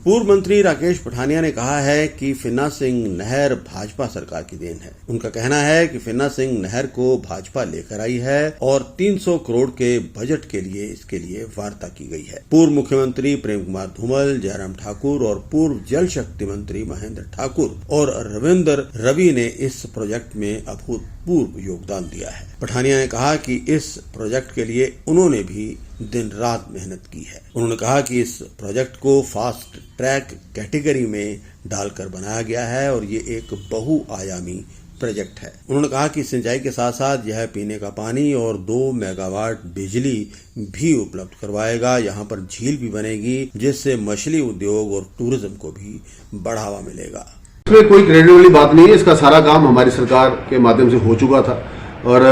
पूर्व मंत्री राकेश पठानिया ने कहा है कि फिन्ना सिंह नहर भाजपा सरकार की देन है। उनका कहना है कि फिन्ना सिंह नहर को भाजपा लेकर आई है और 300 करोड़ के बजट के लिए इसके लिए वार्ता की गई है। पूर्व मुख्यमंत्री प्रेम कुमार धूमल, जयराम ठाकुर और पूर्व जल शक्ति मंत्री महेंद्र ठाकुर और रविंद्र रवि ने इस प्रोजेक्ट में अभूतपूर्व योगदान दिया है। पठानिया ने कहा कि इस प्रोजेक्ट के लिए उन्होंने भी दिन रात मेहनत की है। उन्होंने कहा कि इस प्रोजेक्ट को फास्ट ट्रैक कैटेगरी में डालकर बनाया गया है और ये एक बहुआयामी प्रोजेक्ट है। उन्होंने कहा कि सिंचाई के साथ साथ यह पीने का पानी और 2 मेगावाट बिजली भी उपलब्ध करवाएगा। यहाँ पर झील भी बनेगी जिससे मछली उद्योग और टूरिज्म को भी बढ़ावा मिलेगा। इसमें कोई क्रेडिट वाली बात नहीं है। इसका सारा काम हमारी सरकार के माध्यम से हो चुका था और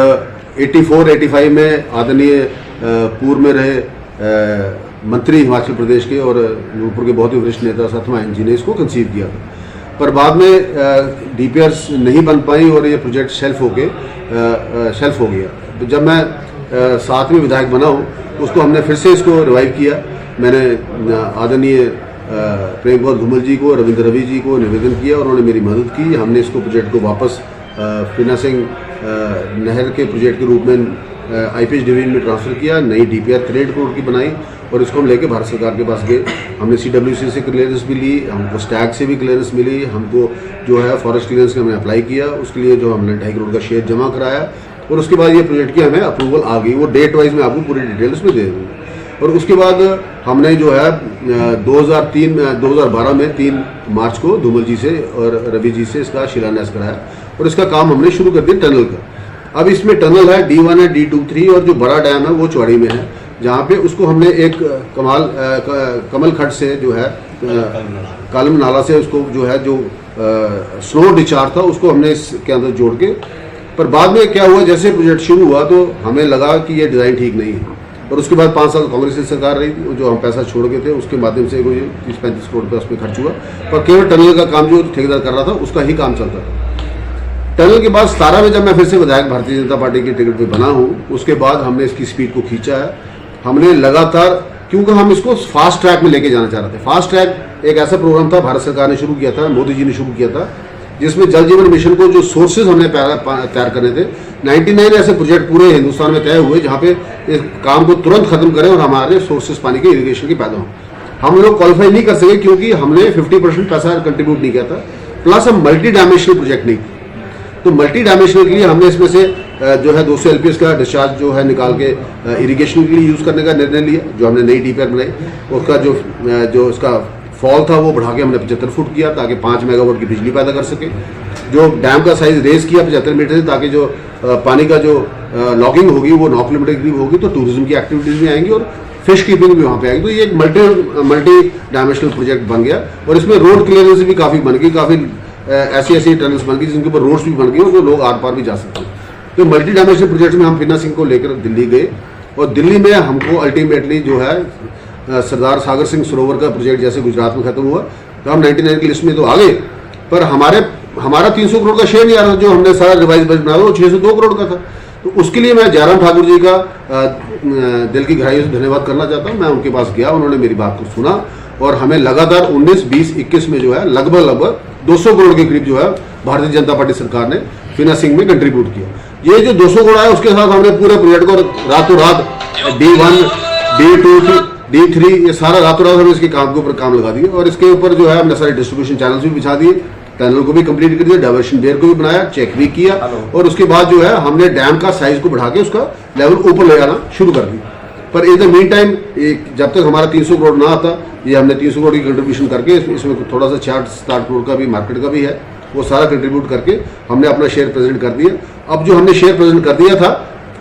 84-85 में आदरणीय पूर्व में रहे मंत्री हिमाचल प्रदेश के और नूरपुर के बहुत ही वरिष्ठ नेता सत्यनारायण जी ने इसको कंसीव किया था, पर बाद में डीपीआरस नहीं बन पाई और ये प्रोजेक्ट शेल्फ हो गया। तो जब मैं 7वें विधायक बना हूँ उसको हमने फिर से इसको रिवाइव किया। मैंने आदरणीय प्रेम कुमार धूमल जी को, रविंद्र रवि जी को निवेदन किया और उन्होंने मेरी मदद की। हमने इसको प्रोजेक्ट को वापस फिन्ना सिंह नहर के प्रोजेक्ट के रूप में आईपीएच डिवीजन में ट्रांसफर किया। नई डीपीआर 63 करोड़ की बनाई और इसको हम लेके भारत सरकार के पास गए। हमने सीडब्ल्यूसी से क्लियरेंस भी ली, हमको स्टैग से भी क्लियरेंस मिली, हमको जो है फॉरेस्ट क्लियरेंस का हमने अप्लाई किया, उसके लिए जो हमने 2.5 करोड़ का शेयर जमा कराया और उसके बाद ये प्रोजेक्ट की हमें अप्रूवल आ गई। वो डेट वाइज मैं आपको पूरी डिटेल उसमें दे दूँगा। और उसके बाद हमने जो है 2012 में 3 मार्च को धूमल जी से और रवि जी से इसका शिलान्यास कराया और इसका काम हमने शुरू कर दिया टनल का। अब इसमें टनल है D1 है, D2, 3 और जो बड़ा डैम है वो चौड़ी में है, जहाँ पे उसको हमने एक कमल खड्ड से जो है कालम नाला से उसको जो है जो स्लो डिस्चार्ज था उसको हमने इसके अंदर जोड़ के, पर बाद में क्या हुआ, जैसे प्रोजेक्ट शुरू हुआ तो हमें लगा कि ये डिज़ाइन ठीक नहीं है और उसके बाद 5 साल कांग्रेस की सरकार रही थी, जो हम पैसा छोड़ गए थे उसके माध्यम से कोई 30-35 करोड़ रुपये उसमें खर्च हुआ, पर केवल टनल का काम जो ठेकेदार कर रहा था उसका ही काम चलता था। टनल के बाद 17 में जब मैं फिर से विधायक भारतीय जनता पार्टी की टिकट पे बना हूँ, उसके बाद हमने इसकी स्पीड को खींचा है। हमने लगातार, क्योंकि हम इसको फास्ट ट्रैक में लेके जाना चाह रहे थे। फास्ट ट्रैक एक ऐसा प्रोग्राम था, भारत सरकार ने शुरू किया था, मोदी जी ने शुरू किया था, जिसमें जल जीवन मिशन को जो सोर्सेज हमने तैयार करने थे, 99 ऐसे प्रोजेक्ट पूरे हिंदुस्तान में तय हुए जहाँ पे इस काम को तुरंत खत्म करें और हमारे सोर्सेज पानी के इरिगेशन के पैदा हों। हम लोग क्वालिफाई नहीं कर सके क्योंकि हमने 50% पैसा कंट्रीब्यूट नहीं किया था, प्लस हम मल्टी डायमेंशनल प्रोजेक्ट नहीं। तो मल्टी डायमेंशनल के लिए हमने इसमें से जो है 200 LPS का डिस्चार्ज जो है निकाल के इरिगेशन के लिए यूज़ करने का निर्णय लिया, जो हमने नई डीपीआर बनाई। उसका जो इसका फॉल था वो बढ़ा के हमने 75 फुट किया ताकि 5 मेगावाट की बिजली पैदा कर सके। जो डैम का साइज रेज किया 75 मीटर से, ताकि जो पानी का जो लॉगिंग होगी वो 9 किलोमीटर के करीब होगी, तो टूरिज्म की एक्टिविटीज़ भी आएंगी और फिश कीपिंग भी वहाँ पे आएगी। तो ये एक मल्टी डायमेंशनल प्रोजेक्ट बन गया और इसमें रोड क्लियरेंस भी काफ़ी बन गई, काफ़ी ऐसी टनल्स बन गई जिनके ऊपर रोड्स भी बन गई और जो लोग आर पार भी जा सकते हैं। तो मल्टी डायमेंशनल प्रोजेक्ट में हम फिन्ना सिंह को लेकर दिल्ली गए और दिल्ली में हमको अल्टीमेटली जो है सरदार सागर सिंह सरोवर का प्रोजेक्ट जैसे गुजरात में खत्म हुआ तो हम 99 की लिस्ट में तो आ गए, पर हमारा 300 करोड़ का शेयर नहीं आ रहा। जो हमने सारा रिवाइज बजट बनाया वो 602 करोड़ का था। तो उसके लिए मैं जयराम ठाकुर जी का दिल की गहराइयों से धन्यवाद करना चाहता हूँ। मैं उनके पास गया, उन्होंने मेरी बात को सुना और हमें लगातार 19, 20, 21 में जो है लगभग 200 करोड़ के करीब जो है भारतीय जनता पार्टी सरकार ने फिन्ना सिंह में कंट्रीब्यूट किया। ये जो 200 करोड़ आया उसके साथ हमने पूरे प्रोजेक्ट को रातों रात D1, D2, D3 ये सारा रातों रात हमने इसके काम के ऊपर काम लगा दिया और इसके ऊपर जो है हमने सारे डिस्ट्रीब्यूशन चैनल्स भी बिछा दिए, टनल को भी कंप्लीट कर दिया, डाइवर्शन बेयर को भी बनाया, चेक भी किया और उसके बाद जो है हमने डैम का साइज को बढ़ा के उसका लेवल ऊपर ले जाना शुरू कर दिया। पर इन द मीन टाइम जब तक हमारा 300 करोड़ ना आता, ये हमने 300 करोड़ की कंट्रीब्यूशन करके इसमें थोड़ा सा 60-70 करोड़ का भी मार्केट का भी है, वो सारा कंट्रीब्यूट करके हमने अपना शेयर प्रेजेंट कर दिया। अब जो हमने शेयर प्रेजेंट कर दिया था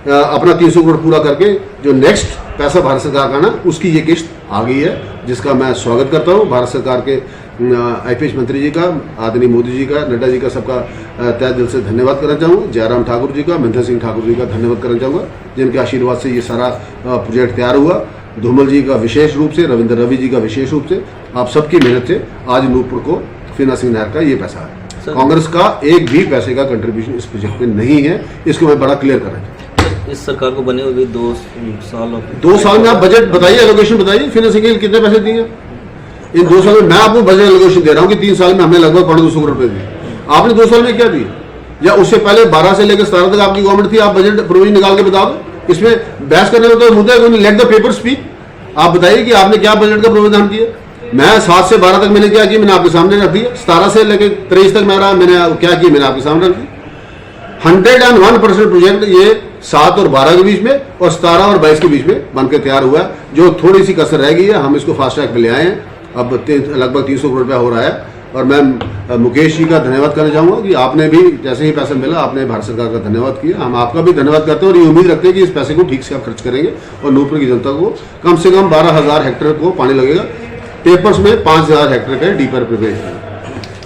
अपना 300 करोड़ पूरा करके, जो नेक्स्ट पैसा भारत सरकार का ना उसकी ये किस्त आ गई है, जिसका मैं स्वागत करता हूँ। भारत सरकार के आईपीएच मंत्री जी का, आदरणीय मोदी जी का, नड्डा जी का, सबका तहे दिल से धन्यवाद करना चाहूँगा। जयराम ठाकुर जी का, महेंद्र सिंह ठाकुर जी का धन्यवाद करना चाहूँगा, जिनके आशीर्वाद से ये सारा प्रोजेक्ट तैयार हुआ। धूमल जी का विशेष रूप से, रविंद्र रवि जी का विशेष रूप से, आप सबकी मेहनत से आज नूरपुर को फिन्ना सिंह नहर का ये पैसा है। कांग्रेस का एक भी पैसे का कंट्रीब्यूशन इस प्रोजेक्ट में नहीं है, इसको मैं बड़ा क्लियर करना चाहता हूँ। इस सरकार को बने हुए 2 साल में आप बजट बताइए, एलोकेशन बताइए, फिन्ना सिंह के कितने पैसे दिए? इन 2 साल में मैं आपको बजट एलोकेशन दे रहा हूँ कि 3 साल में हमने लगभग 250 करोड़ रुपए दिए। आपने 2 साल में क्या दिए? या उससे पहले 12 से लेकर 17 तक आपकी गवर्नमेंट थी, आप बजट प्रोविजन निकाल के बता दो। इसमें बहस करने में तो मुद्दा है, लेट द पेपर स्पीक। आप बताइए कि आपने क्या बजट का प्रावधान किया। मैं 7 से 12 तक मैंने क्या किया, मैंने आपके सामने रख दिया। 17 से लेकर 23 तक मैंने क्या किया, मैंने आपके सामने रख दिया। 101% प्रोजेक्ट ये 7 और 12 के बीच में और 17 और 22 के बीच में बनकर तैयार हुआ है। जो थोड़ी सी कसर रह गई है, हम इसको फास्ट ट्रैक पे ले आए हैं। अब लगभग 300 करोड़ रुपया हो रहा है। और मैं मुकेश जी का धन्यवाद करना चाहूंगा कि आपने भी जैसे ही पैसा मिला आपने भारत सरकार का धन्यवाद किया। हम आपका भी धन्यवाद करते हैं और ये उम्मीद रखते हैं कि इस पैसे को ठीक से आप खर्च करेंगे और नूरपुर की जनता को कम से कम 12,000 हेक्टेयर को पानी लगेगा। पेपर्स में 5,000 हेक्टेयर का डीपर प्रिपरेशन है।